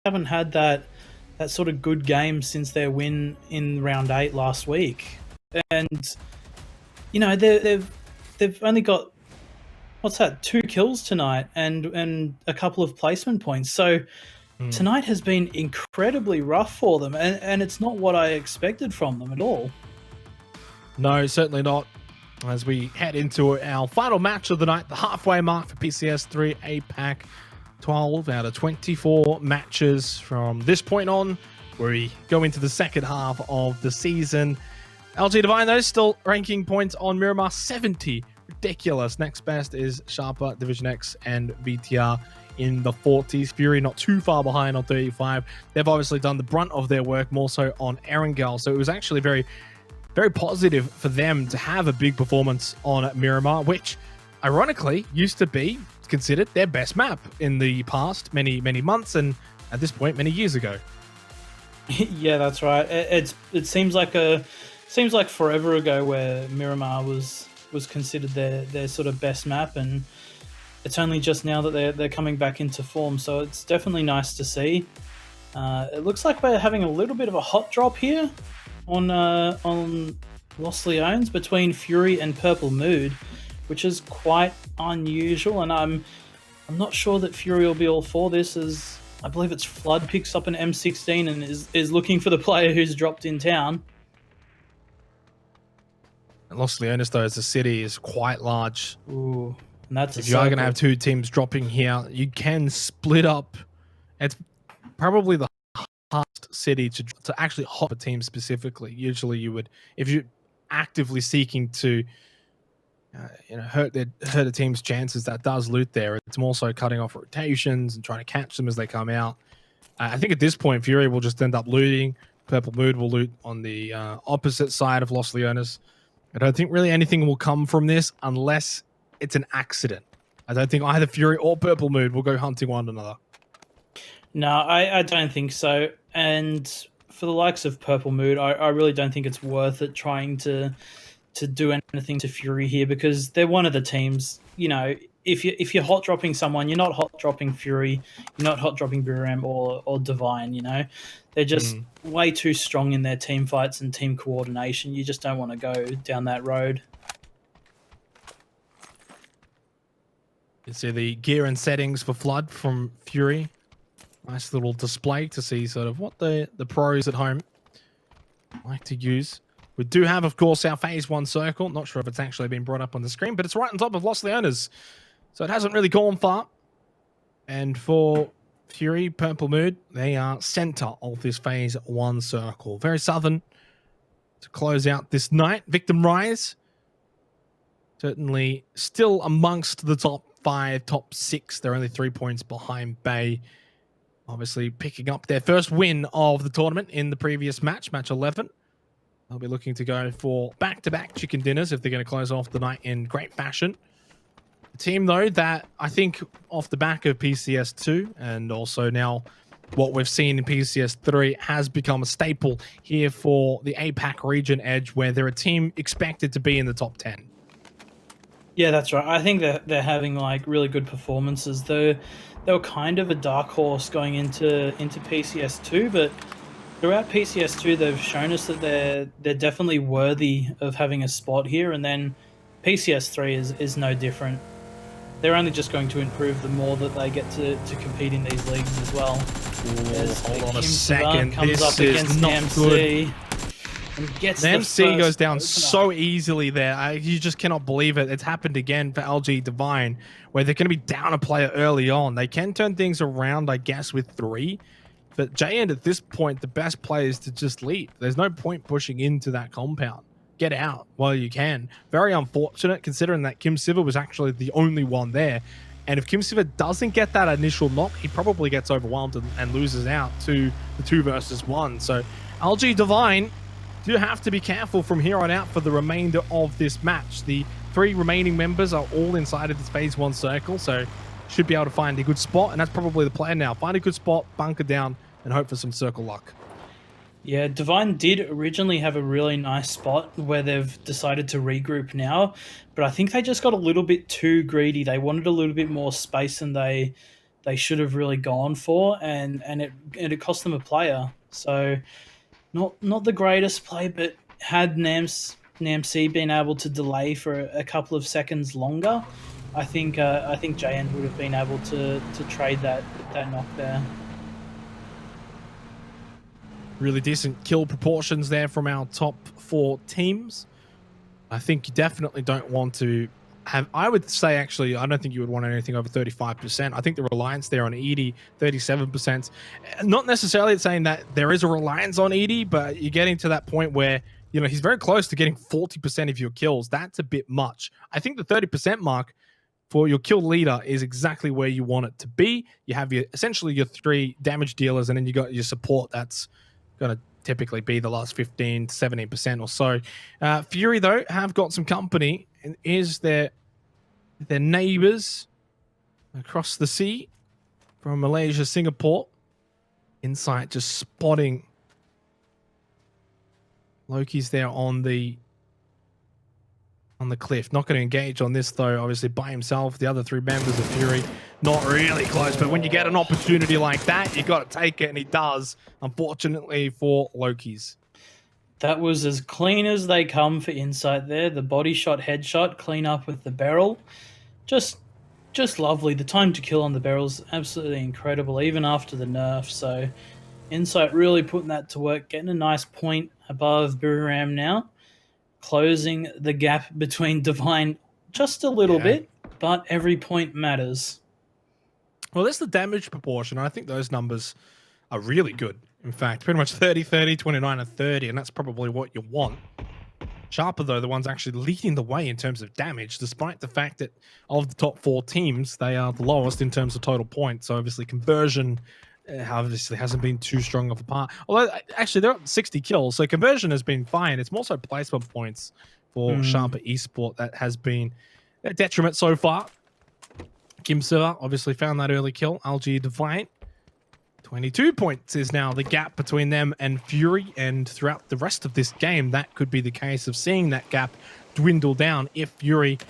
haven't had that sort of good game since their win in round 8 last week. And you know, they've only got, what's that, 2 kills tonight and a couple of placement points. So tonight has been incredibly rough for them, and it's not what I expected from them at all. No, certainly not. As we head into our final match of the night, the halfway mark for PCS3 Apac, 12 out of 24 matches from this point on, where we go into the second half of the season. LG Divine, though, still ranking points on Miramar, 70. Ridiculous. Next best is Sharper, Divisionx, and VTR in the 40s. Fury not too far behind on 35. They've obviously done the brunt of their work, more so on Erangel. So it was actually very positive for them to have a big performance on Miramar, which ironically used to be considered their best map in the past many months, and at this point many years ago. Yeah, that's right. It seems like forever ago where Miramar was considered their sort of best map, and it's only just now that they're coming back into form. So it's definitely nice to see. It looks like we're having a little bit of a hot drop here on Los Leones between Fury and Purple Mood, which is quite unusual, and I'm not sure that Fury will be all for this, as I believe it's Flood picks up an M16 and is looking for the player who's dropped in town. Los Leones, though, as a city, is quite large. Ooh, and that's if you are going to have 2 teams dropping here, you can split up. It's probably the hardest city to actually hop a team specifically. Usually you would, if you're actively seeking to hurt the team's chances, that does loot there. It's more so cutting off rotations and trying to catch them as they come out. I think at this point Fury will just end up looting. Purple Mood will loot on the opposite side of Los Leones. I don't think really anything will come from this unless it's an accident. I don't think either Fury or Purple Mood will go hunting one another. No, I don't think so. And for the likes of Purple Mood, I really don't think it's worth it trying to do anything to Fury here, because they're one of the teams. You know, if you're hot dropping someone, you're not hot dropping Fury, you're not hot dropping Biram or Divine. You know, they're just way too strong in their team fights and team coordination. You just don't want to go down that road. You see the gear and settings for Flood from Fury. Nice little display to see sort of what the pros at home like to use. We do have, of course, our phase 1 circle. Not sure if it's actually been brought up on the screen, but it's right on top of Los Leones. So it hasn't really gone far. And for Fury, Purple Mood, they are center of this phase 1 circle. Very southern to close out this night. Victim Rise, certainly still amongst the top 5, top 6. They're only 3 points behind Bay. Obviously picking up their first win of the tournament in the previous match, match 11. They'll be looking to go for back-to-back chicken dinners if they're going to close off the night in great fashion. A team, though, that I think off the back of PCS2 and also now what we've seen in PCS3 has become a staple here for the APAC region edge, where they're a team expected to be in the top 10. Yeah, that's right. I think they're having like really good performances. They were kind of a dark horse going into PCS2, but throughout PCS2 they've shown us that they're definitely worthy of having a spot here, and then PCS3 is no different. They're only just going to improve the more that they get to compete in these leagues as well. Hold on a second. Comes up This against is not MC good. And gets The MC goes down opener. so easily there. You just cannot believe it. It's happened again for LG Divine, where they're going to be down a player early on. They can turn things around, I guess, with 3. But JN, at this point, the best play is to just leave. There's no point pushing into that compound. Get out while you can. Very unfortunate, considering that Kim Siver was actually the only one there. And if Kim Siver doesn't get that initial knock, he probably gets overwhelmed and loses out to the 2 versus 1. So LG Divine do have to be careful from here on out for the remainder of this match. The 3 remaining members are all inside of this phase 1 circle, so should be able to find a good spot, and that's probably the plan now. Find a good spot, bunker down, and hope for some circle luck. Yeah, Divine did originally have a really nice spot where they've decided to regroup now, but I think they just got a little bit too greedy. They wanted a little bit more space than they they should have really gone for, and it cost them a player. So not the greatest play, but had Namc been able to delay for a couple of seconds longer, I think JN would have been able to trade that knock there. Really decent kill proportions there from our top 4 teams. I think you definitely don't want to have, I would say actually, I don't think you would want anything over 35%. I think the reliance there on Edie, 37%. Not necessarily saying that there is a reliance on Edie, but you're getting to that point where, you know, he's very close to getting 40% of your kills. That's a bit much. I think the 30% mark for your kill leader is exactly where you want it to be. You have your essentially your 3 damage dealers, and then you got your support that's going to typically be the last 15 to 17% or so. Fury, though, have got some company, and is their neighbors across the sea from Malaysia, Singapore. Insight just spotting Loki's there on the cliff. Not going to engage on this, though, obviously by himself. The other 3 members of Fury not really close, but when you get an opportunity like that, you got to take it, and he does, unfortunately for Loki's. That was as clean as they come for Insight there. The body shot, headshot, clean up with the barrel. Just lovely. The time to kill on the barrel's absolutely incredible, even after the nerf. So Insight really putting that to work, getting a nice point above Buriram now, closing the gap between Divine just a little bit, but every point matters. Well, that's the damage proportion. I think those numbers are really good. In fact, pretty much 30, 30, 29, and 30, and that's probably what you want. Sharper, though, the one's actually leading the way in terms of damage, despite the fact that of the top 4 teams, they are the lowest in terms of total points. So obviously conversion obviously hasn't been too strong of a part. Although, actually, they're up 60 kills, so conversion has been fine. It's more so placement points for Sharper Esport that has been a detriment so far. Kim Silver obviously found that early kill. LG Divine, 22 points is now the gap between them and Fury, and throughout the rest of this game, that could be the case of seeing that gap dwindle down if Fury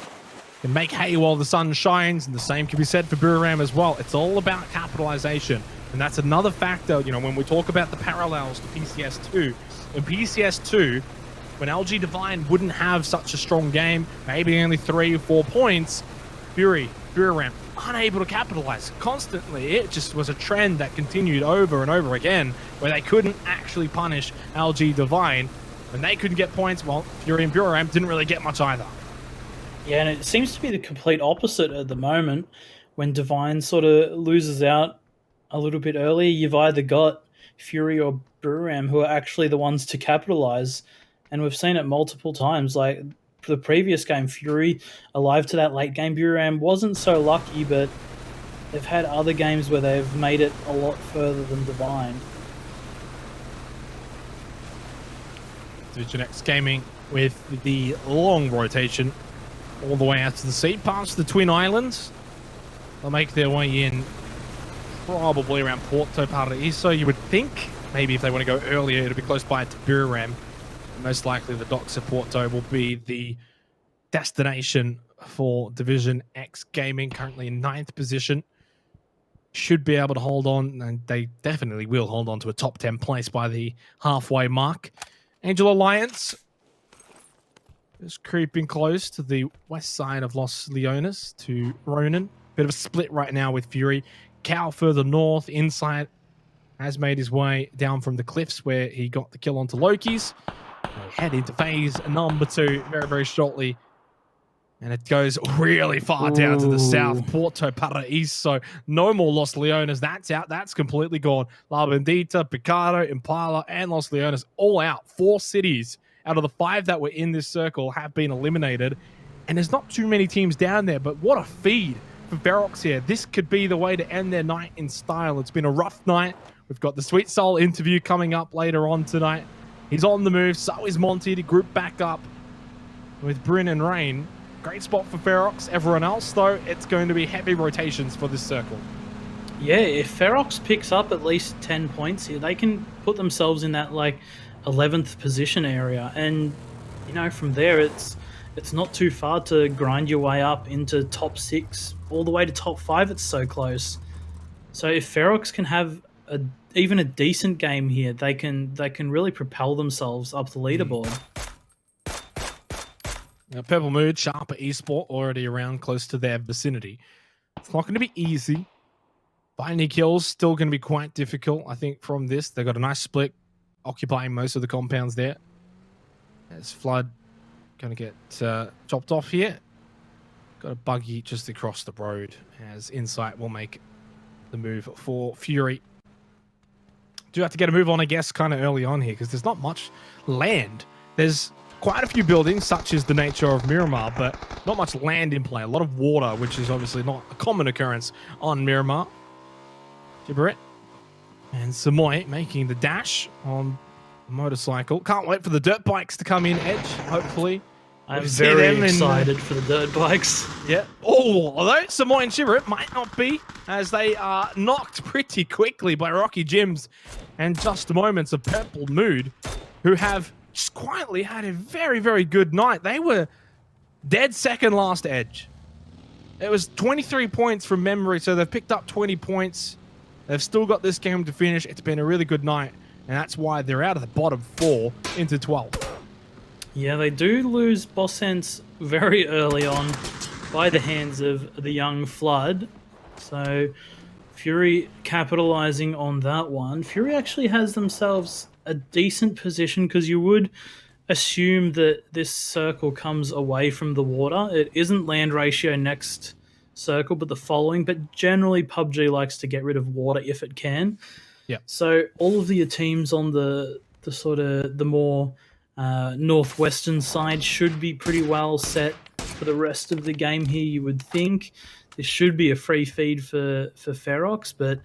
can make hay while the sun shines, and the same can be said for Buriram as well. It's all about capitalization, and that's another factor, you know, when we talk about the parallels to PCS2. In PCS2, when LG Divine wouldn't have such a strong game, maybe only 3 or 4 points, Buriram unable to capitalize constantly. It just was a trend that continued over and over again, where they couldn't actually punish LG Divine. When they couldn't get points, well, Fury and Buriram didn't really get much either. Yeah, and it seems to be the complete opposite at the moment. When Divine sort of loses out a little bit early, you've either got Fury or Buriram who are actually the ones to capitalize. And we've seen it multiple times. Like for the previous game, Fury alive to that late game. Buriram wasn't so lucky, but they've had other games where they've made it a lot further than Divine. Divisionx Gaming with the long rotation all the way out to the sea, past the Twin Islands. They'll make their way in probably around Porto Paraíso. You would think maybe if they want to go earlier, it'll be close by to Buriram. Most likely the docks of Porto will be the destination for Divisionx Gaming, currently in 9th position. Should be able to hold on, and they definitely will hold on to a top 10 place by the halfway mark. Angel Alliance is creeping close to the west side of Los Leones to Ronin. Bit of a split right now with Fury. Cal further north. Insight has made his way down from the cliffs where he got the kill onto Loki's. We'll head into phase number 2 very, very shortly. And it goes really far down to the south. Porto Paraíso. No more Los Leones. That's out. That's completely gone. La Bendita, Picado, Impala, and Los Leones all out. 4 cities out of the 5 that were in this circle have been eliminated. And there's not too many teams down there, but what a feed for Ferox here. This could be the way to end their night in style. It's been a rough night. We've got the Sweet Soul interview coming up later on tonight. He's on the move. So is Monty to group back up with Bryn and Rain. Great spot for Ferox. Everyone else, though, it's going to be heavy rotations for this circle. Yeah, if Ferox picks up at least 10 points here, they can put themselves in that, like, 11th position area. And, you know, from there, it's not too far to grind your way up into top 6, all the way to top 5. It's so close. So if Ferox can have even a decent game here, they can really propel themselves up the leaderboard. Now, Purple Mood, Sharper Esport already around close to their vicinity. It's not going to be easy. Finding kills still going to be quite difficult. I think from this, they got a nice split, occupying most of the compounds there. As Flood going to get chopped off here. Got a buggy just across the road as Insight will make the move for Fury. Do have to get a move on, I guess, kind of early on here because there's not much land. There's quite a few buildings, such as the nature of Miramar, but not much land in play. A lot of water, which is obviously not a common occurrence on Miramar. Gibberit and Samoy making the dash on the motorcycle. Can't wait for the dirt bikes to come in, Edge, hopefully. I'm very excited for the dirt bikes. Yeah. Oh, although Samoy and Gibberit might not be, as they are knocked pretty quickly by Rocky Jims and just moments of Purple Mood, who have just quietly had a very, very good night. They were dead second last, Edge. It was 23 points from memory, so they've picked up 20 points. They've still got this game to finish. It's been a really good night, and that's why they're out of the bottom 4 into 12. Yeah, they do lose Boss Sense very early on by the hands of the young Flood. So Fury capitalizing on that one. Fury actually has themselves a decent position because you would assume that this circle comes away from the water. It isn't land ratio next circle, but the following. But generally, PUBG likes to get rid of water if it can. Yeah. So all of your teams on the sort of the more northwestern side should be pretty well set for the rest of the game here, you would think. This should be a free feed for Ferox, but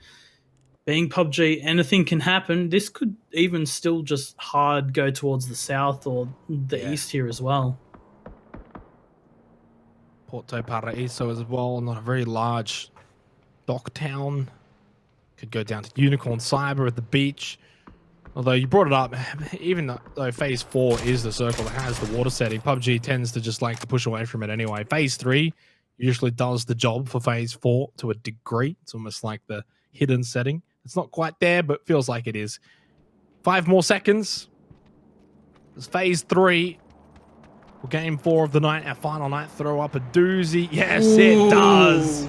being PUBG, anything can happen. This could even still just hard go towards the south or the east here as well. Porto Paraíso as well, not a very large dock town. Could go down to Unicorn Cyber at the beach. Although you brought it up, even though Phase 4 is the circle that has the water setting, PUBG tends to just like to push away from it anyway. Phase 3 usually does the job for Phase 4 to a degree. It's almost like the hidden setting. It's not quite there, but feels like it is. 5 more seconds. It's Phase 3. For Game 4 of the night, our final night, throw up a doozy. Yes, it does.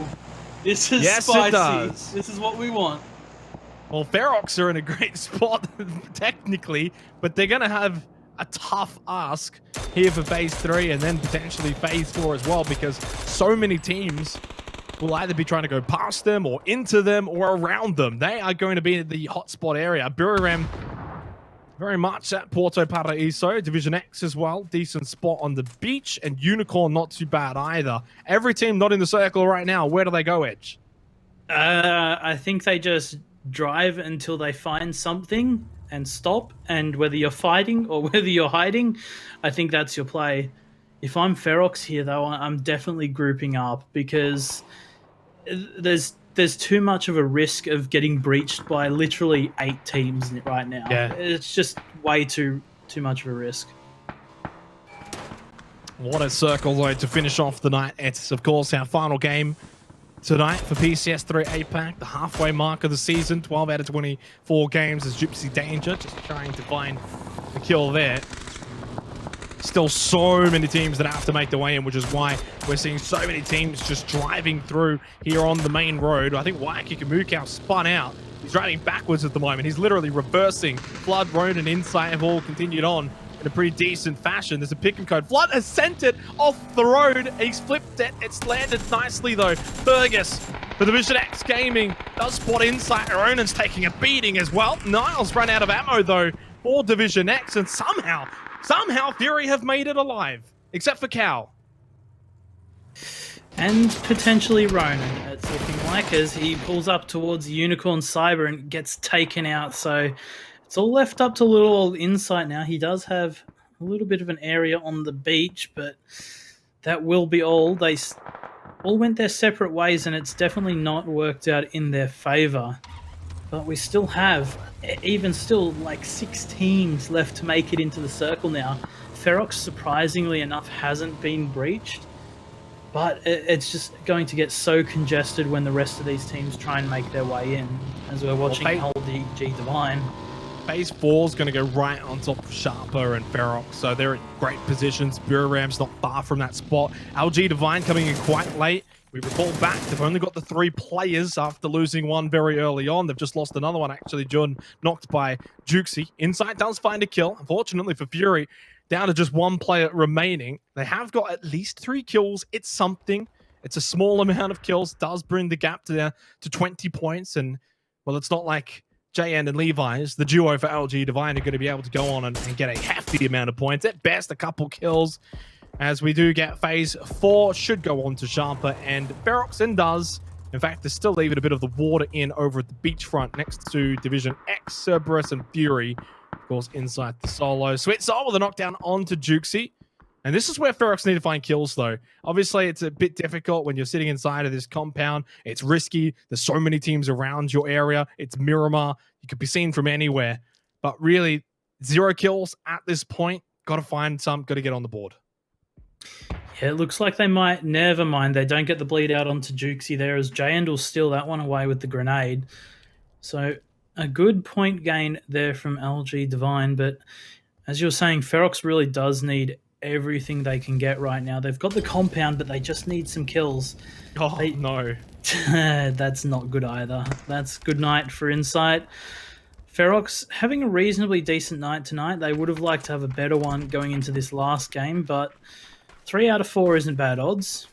This is spicy. It does. This is what we want. Well, Ferox are in a great spot, technically, but they're going to have a tough ask here for Phase 3 and then potentially Phase 4 as well, because so many teams will either be trying to go past them or into them or around them. They are going to be in the hotspot area. Burirem very much at Porto Paraíso. Divisionx as well. Decent spot on the beach. And Unicorn not too bad either. Every team not in the circle right now. Where do they go, Edge? I think they just drive until they find something and stop. And whether you're fighting or whether you're hiding, I think that's your play. If I'm Ferox here, though, I'm definitely grouping up because there's too much of a risk of getting breached by literally 8 teams right now. Yeah. It's just way too much of a risk. What a circle, though, to finish off the night. It's, of course, our final game tonight for PCS3 Apac, the halfway mark of the season. 12 out of 24 games as Gypsy Danger, just trying to find the kill there. Still so many teams that have to make the way in, which is why we're seeing so many teams just driving through here on the main road. I think Waiki Kamukau spun out. He's driving backwards at the moment. He's literally reversing. Flood, Road, and Insight have all continued on in a pretty decent fashion. There's a pick and code. Flood has sent it off the road. He's flipped it. It's landed nicely, though. Fergus for Divisionx Gaming does spot Insight. Ronan's taking a beating as well. Niles ran out of ammo, though, for Divisionx, and somehow Fury have made it alive, except for Cal. And potentially Ronan, it's looking like, as he pulls up towards Unicorn Cyber and gets taken out. So it's all left up to little old Insight now. He does have a little bit of an area on the beach, but that will be all. They all went their separate ways, and it's definitely not worked out in their favor. But we still have, even still, like 6 teams left to make it into the circle now. Ferox, surprisingly enough, hasn't been breached. but it's just going to get so congested when the rest of these teams try and make their way in, as we're watching LG Divine. Phase 4 is going to go right on top of Sharper and Ferox, so they're in great positions. Bureauram's not far from that spot. LG Divine coming in quite late. We recall back, they've only got the 3 players after losing one very early on. They've just lost another one, actually. John knocked by Jukesy. Insight does find a kill. Unfortunately for Fury, down to just 1 player remaining. They have got at least 3 kills. It's something. It's a small amount of kills. Does bring the gap to 20 points. And, well, it's not like JN and Levi's, the duo for LG Divine, are going to be able to go on and get a hefty amount of points. At best, a couple kills. As we do get phase 4, should go on to Sharper and Ferox, and does. In fact, they're still leaving a bit of the water in over at the beachfront next to Divisionx, Cerberus, and Fury. Of course, inside the solo. Sweet Soul with a knockdown onto Jukesy. And this is where Ferox need to find kills, though. Obviously, it's a bit difficult when you're sitting inside of this compound. It's risky. There's so many teams around your area. It's Miramar. You could be seen from anywhere. But really, 0 kills at this point. Got to find some. Got to get on the board. Yeah, it looks like they might. Never mind. They don't get the bleed out onto Jukesy there, as Jayend will steal that one away with the grenade. So a good point gain there from LG Divine. But as you were saying, Ferox really does need everything they can get right now. They've got the compound, but they just need some kills. Oh, no. That's not good either. That's good night for Insight. Ferox having a reasonably decent night tonight. They would have liked to have a better one going into this last game, but 3 out of 4 isn't bad odds.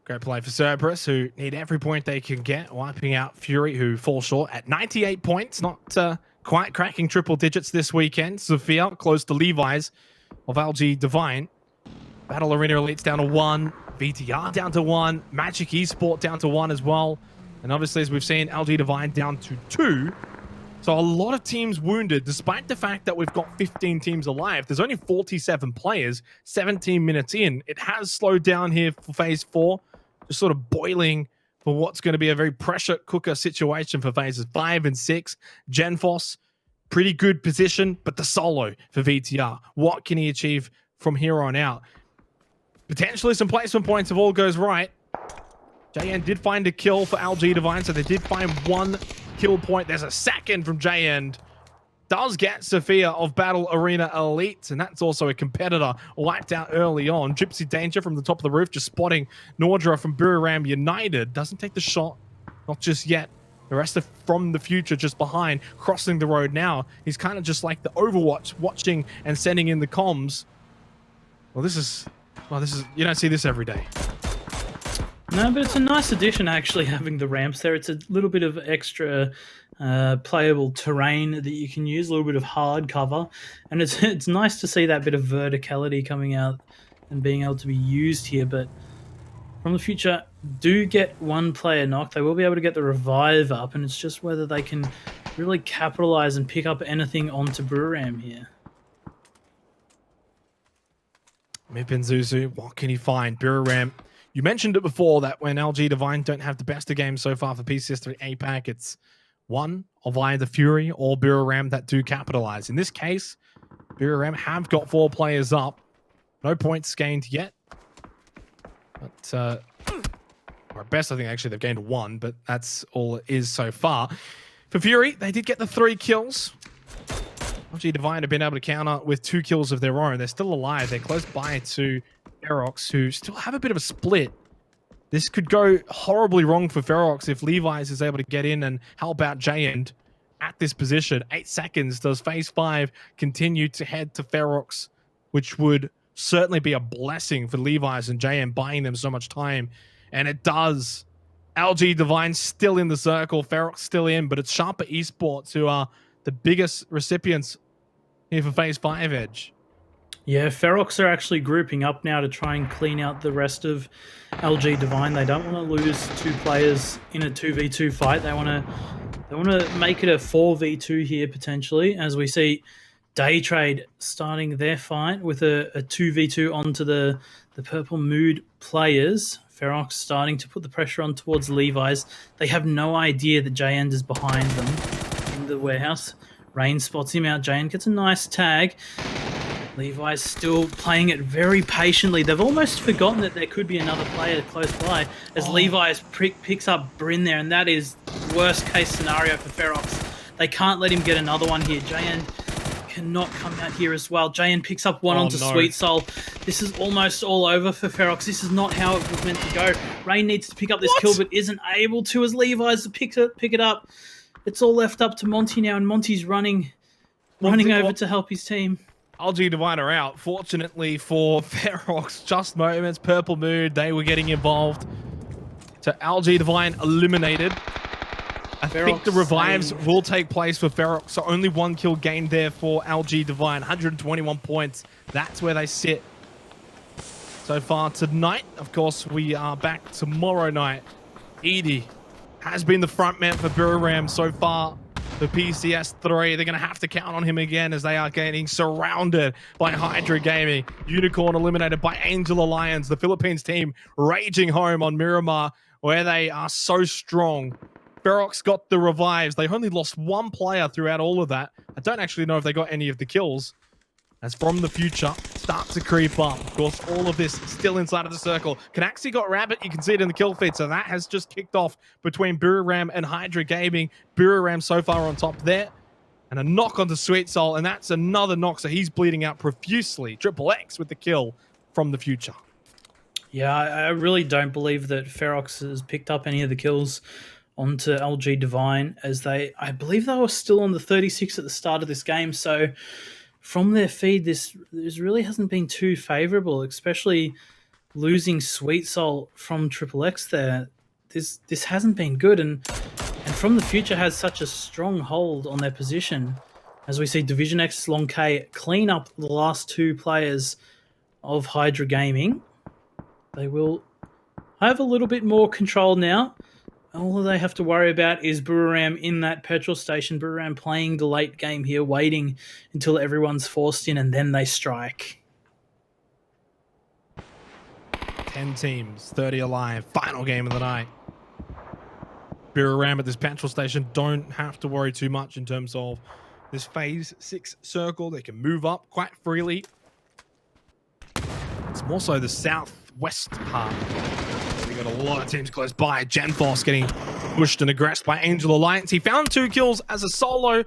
Great play for Cerberus, who need every point they can get, wiping out Fury, who fall short at 98 points. Not quite cracking triple digits this weekend. Sophia close to Levi's of LG Divine. Battle Arena Elites down to 1. VTR down to 1. Magic Esport down to 1 as well. And obviously, as we've seen, LG Divine down to 2. So a lot of teams wounded, despite the fact that we've got 15 teams alive. There's only 47 players, 17 minutes in. It has slowed down here for phase 4. Just sort of boiling for what's going to be a very pressure cooker situation for phases 5 and 6. Genfos, pretty good position, but the solo for VTR. What can he achieve from here on out? Potentially some placement points if all goes right. JN did find a kill for LG Divine, so they did find 1 kill point. There's a second from JN. Does get Sophia of Battle Arena Elite, and that's also a competitor wiped out early on. Gypsy Danger from the top of the roof, just spotting Nordra from Buriram United. Doesn't take the shot, not just yet. The rest of from the future just behind, crossing the road now. He's kind of just like the Overwatch, watching and sending in the comms. Well, this is, you don't see this every day. No, but it's a nice addition, actually, having the ramps there. It's a little bit of extra playable terrain that you can use, a little bit of hard cover. And it's nice to see that bit of verticality coming out and being able to be used here. But from the future, do get 1 player knocked. They will be able to get the revive up, and it's just whether they can really capitalize and pick up anything onto Buriram here. Mipin Zuzu, what can he find? Buriram. You mentioned it before that when LG Divine don't have the best of games so far for PS3 Apac, it's one of either Fury or Buriram that do capitalize. In this case, Buriram have got 4 players up. No points gained yet. But, or at best, I think actually they've gained 1, but that's all it is so far. For Fury, they did get the 3 kills. LG Divine have been able to counter with 2 kills of their own. They're still alive. They're close by to Ferox, who still have a bit of a split. This could go horribly wrong for Ferox if Levi's is able to get in and help out Jayend at this position. 8 seconds. Does phase 5 continue to head to Ferox, which would certainly be a blessing for Levi's and Jayend, buying them so much time. And it does. LG Divine still in the circle. Ferox still in, but it's Sharper Esports who are the biggest recipients here for phase 5 edge. Yeah, Ferox are actually grouping up now to try and clean out the rest of LG Divine. They don't want to lose 2 players in a 2v2 fight. They want to make it a 4v2 here potentially, as we see Day Trade starting their fight with a 2v2 onto the Purple Mood players. Ferox starting to put the pressure on towards Levi's. They have no idea that Jayend is behind them in the warehouse. Rain spots him out. Jayend gets a nice tag. Levi's still playing it very patiently. They've almost forgotten that there could be another player close by as Levi's picks up Bryn there, and that is worst case scenario for Ferox. They can't let him get another one here. Jayan cannot come out here as well. Jayan picks up one onto Sweet Soul. This is almost all over for Ferox. This is not how it was meant to go. Rain needs to pick up this kill, but isn't able to as Levi's pick it up. It's all left up to Monty now, and Monty's running over to help his team. LG Divine are out. Fortunately for Ferox, just moments. Purple Mood, they were getting involved. So LG Divine eliminated. I think the revives will take place for Ferox. So only 1 kill gained there for LG Divine. 121 points. That's where they sit so far tonight. Of course, we are back tomorrow night. Edie has been the front man for Buriram so far. The PCS3, they're going to have to count on him again as they are getting surrounded by Hydra Gaming. Unicorn eliminated by Angel Alliance. The Philippines team raging home on Miramar, where they are so strong. Ferox got the revives. They only lost 1 player throughout all of that. I don't actually know if they got any of the kills. As From the Future starts to creep up. Of course, all of this still inside of the circle. Canaxi got Rabbit. You can see it in the kill feed. So that has just kicked off between Buriram and Hydra Gaming. Buriram so far on top there. And a knock onto Sweet Soul. And that's another knock. So he's bleeding out profusely. Triple-X with the kill From the Future. Yeah, I really don't believe that Ferox has picked up any of the kills onto LG Divine, as I believe they were still on the 36 at the start of this game. So from their feed, this really hasn't been too favorable, especially losing Sweet Soul from Triple-X there. This hasn't been good, and From the Future has such a strong hold on their position, as we see Divisionx, Long K clean up the last 2 players of Hydra Gaming. They will have a little bit more control now. All they have to worry about is Buriram in that petrol station. Buriram playing the late game here, waiting until everyone's forced in, and then they strike. 10 teams, 30 alive. Final game of the night. Buriram at this petrol station don't have to worry too much in terms of this phase 6 circle. They can move up quite freely. It's more so the southwest part. We got a lot of teams close by. Genforce getting pushed and aggressed by Angel Alliance. He found 2 kills as a solo.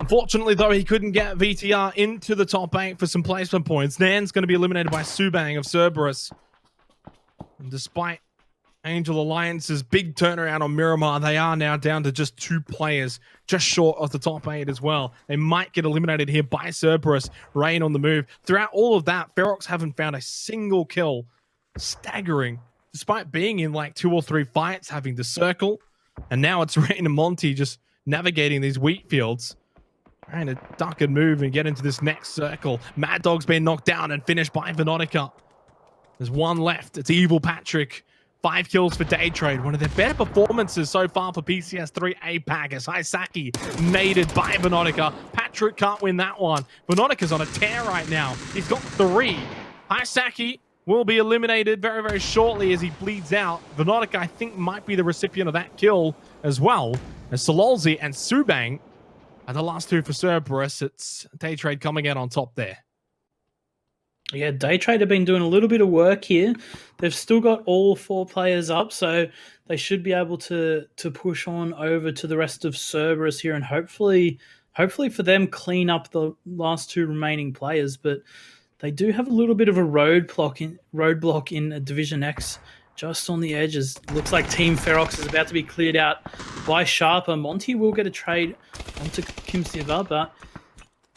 Unfortunately, though, he couldn't get VTR into the top 8 for some placement points. Nan's going to be eliminated by Subang of Cerberus. And despite Angel Alliance's big turnaround on Miramar, they are now down to just 2 players, just short of the top 8 as well. They might get eliminated here by Cerberus. Rain on the move. Throughout all of that, Ferox haven't found a single kill. Staggering. Despite being in like 2 or 3 fights, having the circle, and now it's Rain and Monty just navigating these wheat fields. Trying to duck and move and get into this next circle. Mad Dog's been knocked down and finished by Veronica. There's 1 left. It's Evil Patrick. 5 kills for Day Trade. One of their better performances so far for PCS3 Apac as Hisaki naded by Veronica. Patrick can't win that one. Veronica's on a tear right now. He's got 3. Hisaki will be eliminated very, very shortly as he bleeds out. Veronica, I think, might be the recipient of that kill as well. As Sololzi and Subang are the last 2 for Cerberus. It's Day Trade coming out on top there. Yeah, Day Trade have been doing a little bit of work here. They've still got all 4 players up, so they should be able to push on over to the rest of Cerberus here, and hopefully for them clean up the last 2 remaining players. But they do have a little bit of a roadblock in Divisionx just on the edges. Looks like Team Ferox is about to be cleared out by Sharper. Monty will get a trade onto Kim Siva, but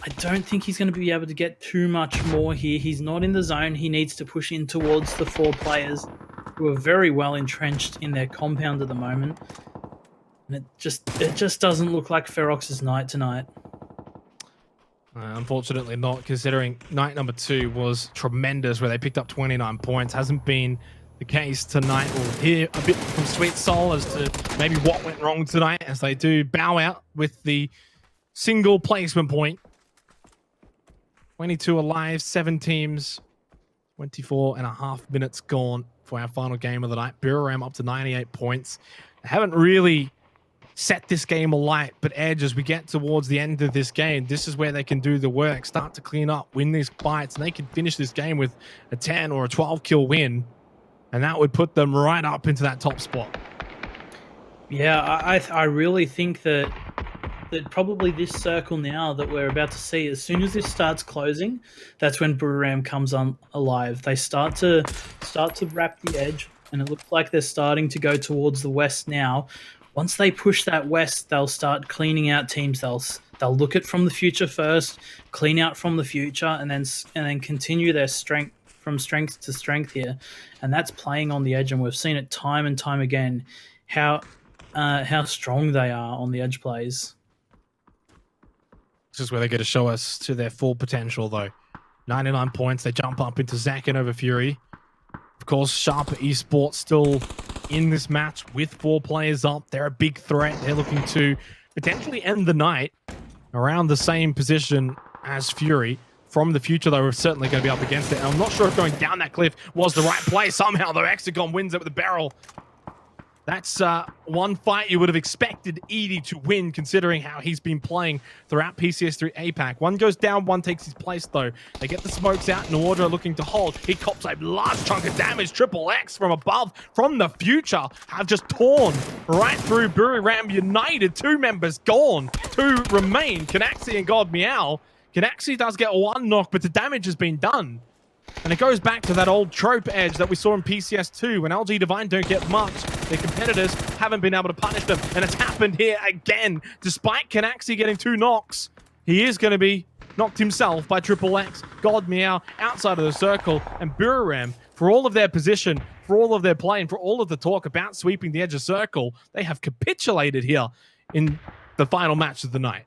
I don't think he's going to be able to get too much more here. He's not in the zone. He needs to push in towards the 4 players who are very well entrenched in their compound at the moment. And it just doesn't look like Ferox's night tonight. Unfortunately not, considering night number 2 was tremendous, where they picked up 29 points. Hasn't been the case tonight. We'll hear a bit from Sweet Soul as to maybe what went wrong tonight, as they do bow out with the single placement point. 22 alive, 7 teams, 24.5 minutes gone for our final game of the night. Buriram up to 98 points. They haven't really set this game alight. But Edge, as we get towards the end of this game, this is where they can do the work, start to clean up, win these fights, and they can finish this game with a 10 or a 12 kill win. And that would put them right up into that top spot. Yeah, I really think that probably this circle now that we're about to see, as soon as this starts closing, that's when Buriram comes on alive. They start to wrap the edge, and it looks like they're starting to go towards the west now. Once they push that west, they'll start cleaning out teams. They'll look at from the future first, clean out from the future, and then continue their strength from strength to strength here, and that's playing on the edge. And we've seen it time and time again how strong they are on the edge plays. This is where they get to show us to their full potential, though. 99 points. They jump up into Zakin over Fury. Of course, Sharper Esports still in this match with 4 players up. They're a big threat. They're looking to potentially end the night around the same position as Fury. From the future, though, we're certainly going to be up against it. And I'm not sure if going down that cliff was the right play. Somehow, though, Hexagon wins it with a barrel. That's one fight you would have expected Edie to win, considering how he's been playing throughout PCS3 Apac. One goes down, one takes his place, though. They get the smokes out, Nuordra looking to hold. He cops a large chunk of damage. Triple-X from above, from the future, have just torn right through Buriram United. 2 members gone. 2 remain, Canaxi and God Meow. Canaxi does get 1 knock, but the damage has been done. And it goes back to that old trope Edge that we saw in PCS2 when LG Divine don't get much. Their competitors haven't been able to punish them. And it's happened here again. Despite Canaxi getting 2 knocks, he is going to be knocked himself by Triple-X. God Meow outside of the circle. And Buriram, for all of their position, for all of their play, and for all of the talk about sweeping the edge of circle, they have capitulated here in the final match of the night.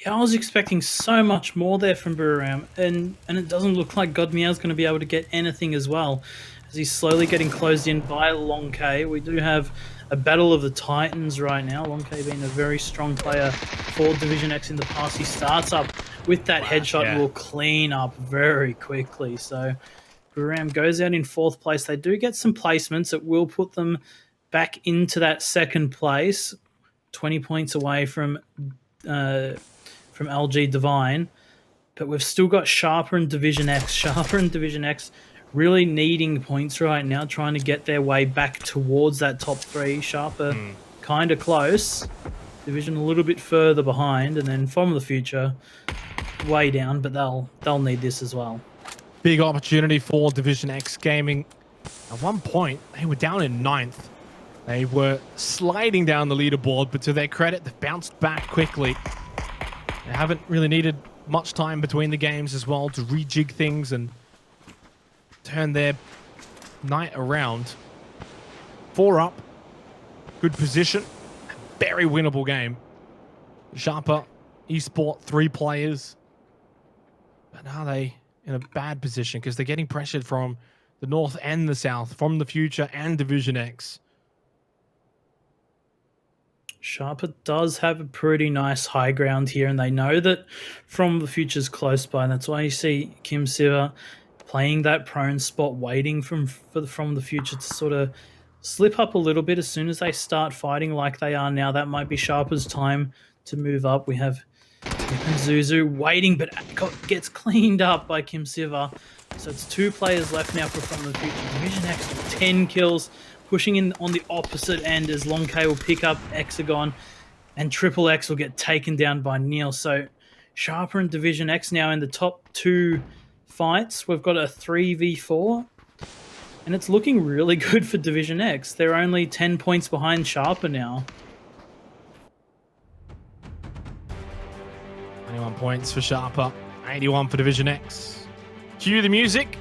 Yeah, I was expecting so much more there from Buriram, and it doesn't look like God Meow's going to be able to get anything as well, as he's slowly getting closed in by Long K. We do have a battle of the Titans right now, Long K being a very strong player for Divisionx in the past. He starts up with that headshot and will clean up very quickly. So Buriram goes out in 4th place. They do get some placements that will put them back into that 2nd place, 20 points away from LG Divine, but we've still got Sharper and Divisionx. Sharper and Divisionx really needing points right now, trying to get their way back towards that top 3. Sharper kind of close, Division a little bit further behind, and then from the future way down, but they'll need this as well. Big opportunity for Divisionx Gaming. At one point, they were down in 9th. They were sliding down the leaderboard, but to their credit, they bounced back quickly. They haven't really needed much time between the games as well to rejig things and turn their night around. 4 up, good position, very winnable game. Sharper Esport, 3 players. But now they in a bad position because they're getting pressured from the north and the south, from the future and Divisionx. Sharper does have a pretty nice high ground here, and they know that from the future's close by, and that's why you see Kim Siva playing that prone spot, waiting from the future to sort of slip up a little bit as soon as they start fighting like they are now. That might be Sharper's time to move up. We have Zuzu waiting, but gets cleaned up by Kim Siva. So it's 2 players left now from the future. Divisionx with 10 kills. Pushing in on the opposite end as Long K will pick up Hexagon, and Triple-X will get taken down by Neil. So Sharper and Divisionx now in the top 2 fights. We've got a 3v4, and it's looking really good for Divisionx. They're only 10 points behind Sharper now. 21 points for Sharper, 81 for Divisionx. Cue the music.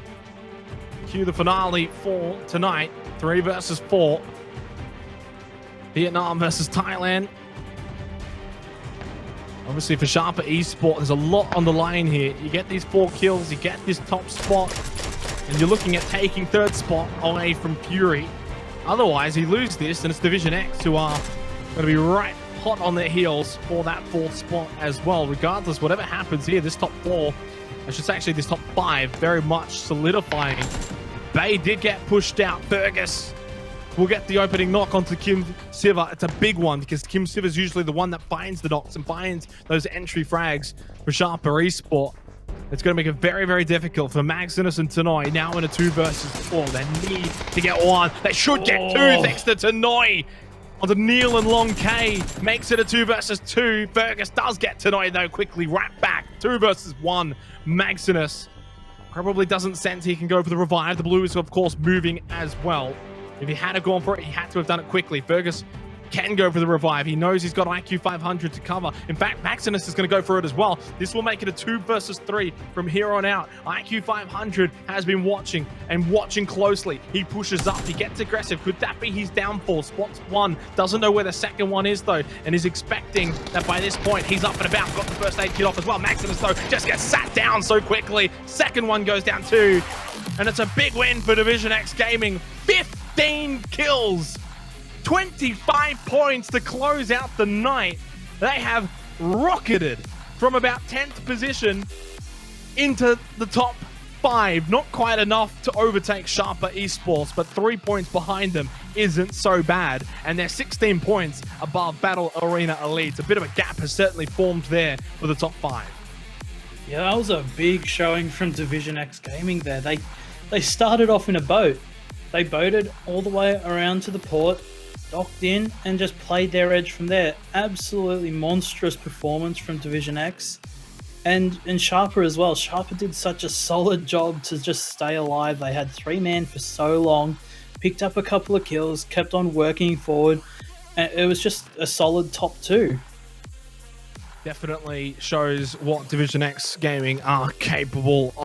Cue the finale for tonight. 3 versus 4. Vietnam versus Thailand. Obviously for Sharper Esport, there's a lot on the line here. You get these 4 kills, you get this top spot, and you're looking at taking 3rd spot away from Fury. Otherwise, you lose this, and it's Divisionx who are going to be right hot on their heels for that 4th spot as well. Regardless, whatever happens here, this top 4, I should say actually this top 5, very much solidifying. Bay did get pushed out. Fergus will get the opening knock onto Kim Siver. It's a big one because Kim Siver is usually the one that finds the knocks and finds those entry frags for Sharper Esport. It's going to make it very, very difficult for Maximus and Tanoi now in a 2 versus 4. They need to get one. They should get 2 thanks to Tanoi. On the Neil and Long K makes it a 2 versus 2. Fergus does get Tanoi though quickly right back. 2 versus 1. Maximus probably doesn't sense he can go for the revive. The blue is of course moving as well. If he had gone for it, he had to have done it quickly. Fergus can go for the revive. He knows he's got IQ 500 to cover. In fact, Maximus is going to go for it as well. This will make it a 2 versus 3 from here on out. IQ 500 has been watching and watching closely. He pushes up. He gets aggressive. Could that be his downfall? Spots one. Doesn't know where the second one is, though, and is expecting that by this point, he's up and about. Got the first aid kit off as well. Maximus, though, just gets sat down so quickly. Second one goes down too. And it's a big win for Divisionx Gaming. 15 kills. 25 points to close out the night. They have rocketed from about 10th position into the top 5. Not quite enough to overtake Sharper Esports, but 3 points behind them isn't so bad. And they're 16 points above Battle Arena Elite. A bit of a gap has certainly formed there for the top 5. Yeah, that was a big showing from Divisionx Gaming there. They started off in a boat. They boated all the way around to the port, docked in, and just played their edge from there. Absolutely monstrous performance from Divisionx. And Sharper as well. Sharper did such a solid job to just stay alive. They had 3 men for so long, picked up a couple of kills, kept on working forward, and it was just a solid top 2. Definitely shows what Divisionx Gaming are capable of.